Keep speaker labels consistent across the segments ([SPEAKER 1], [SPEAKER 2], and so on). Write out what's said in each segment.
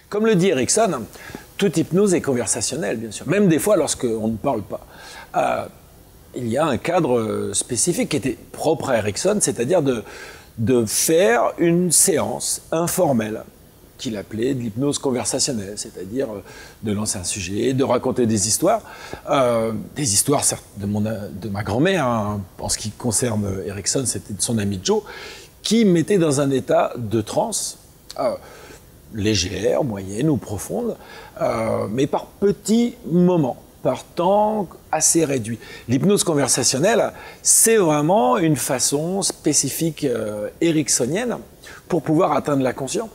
[SPEAKER 1] Comme le dit Erickson, toute hypnose est conversationnelle, bien sûr. Même des fois lorsqu'on ne parle pas. Il y a un cadre spécifique qui était propre à Erickson, c'est-à-dire de faire une séance informelle qu'il appelait de l'hypnose conversationnelle, c'est-à-dire de lancer un sujet, de raconter des histoires certes de ma grand-mère, hein. En ce qui concerne Erickson, c'était de son ami Joe, qui mettait dans un état de transe, légère, moyenne ou profonde, mais par petits moments, par temps assez réduit. L'hypnose conversationnelle, c'est vraiment une façon spécifique ericksonienne pour pouvoir atteindre la conscience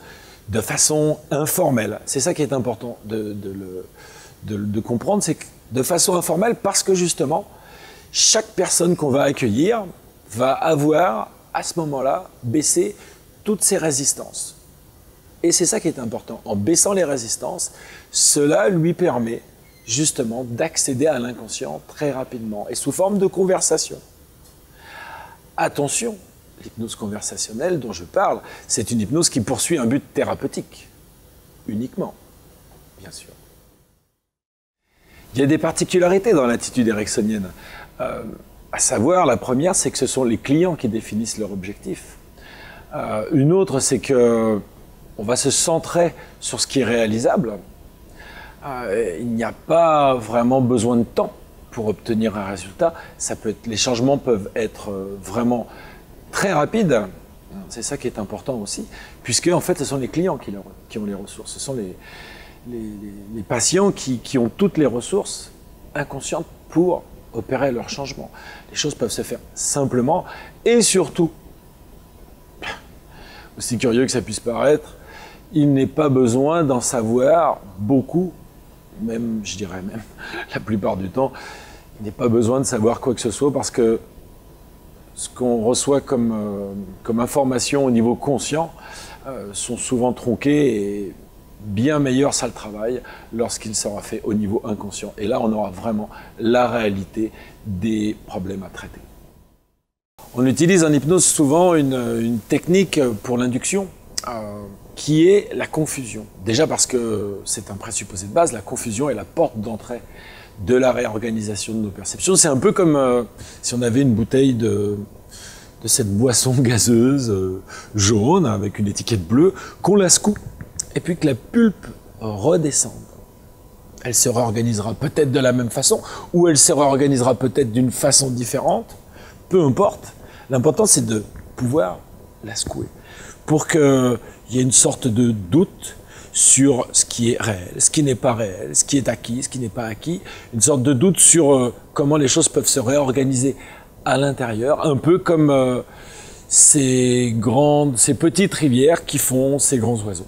[SPEAKER 1] de façon informelle. C'est ça qui est important de comprendre, c'est que de façon informelle, parce que justement, chaque personne qu'on va accueillir va avoir, à ce moment-là, baissé toutes ses résistances. Et c'est ça qui est important. En baissant les résistances, cela lui permet justement d'accéder à l'inconscient très rapidement et sous forme de conversation. Attention, l'hypnose conversationnelle dont je parle, c'est une hypnose qui poursuit un but thérapeutique, uniquement, bien sûr. Il y a des particularités dans l'attitude ericksonienne. À savoir, la première, c'est que ce sont les clients qui définissent leur objectif. Une autre, c'est que on va se centrer sur ce qui est réalisable. Il n'y a pas vraiment besoin de temps pour obtenir un résultat. Les changements peuvent être vraiment très rapides. C'est ça qui est important aussi, puisque en fait, ce sont les clients qui ont les ressources. Ce sont les patients qui ont toutes les ressources inconscientes pour opérer leur changement. Les choses peuvent se faire simplement et surtout, aussi curieux que ça puisse paraître, il n'est pas besoin d'en savoir beaucoup, même, je dirais même, la plupart du temps, il n'est pas besoin de savoir quoi que ce soit parce que ce qu'on reçoit comme information au niveau conscient sont souvent tronqués et bien meilleur ça le travail lorsqu'il sera fait au niveau inconscient. Et là, on aura vraiment la réalité des problèmes à traiter. On utilise en hypnose souvent une technique pour l'induction qui est la confusion. Déjà parce que c'est un présupposé de base, la confusion est la porte d'entrée de la réorganisation de nos perceptions. C'est un peu comme si on avait une bouteille de cette boisson gazeuse jaune avec une étiquette bleue, qu'on la secoue et puis que la pulpe redescende. Elle se réorganisera peut-être de la même façon ou elle se réorganisera peut-être d'une façon différente, peu importe. L'important, c'est de pouvoir la secouer pour qu'il y ait une sorte de doute sur ce qui est réel, ce qui n'est pas réel, ce qui est acquis, ce qui n'est pas acquis, une sorte de doute sur comment les choses peuvent se réorganiser à l'intérieur, un peu comme ces petites rivières qui font ces grands oiseaux.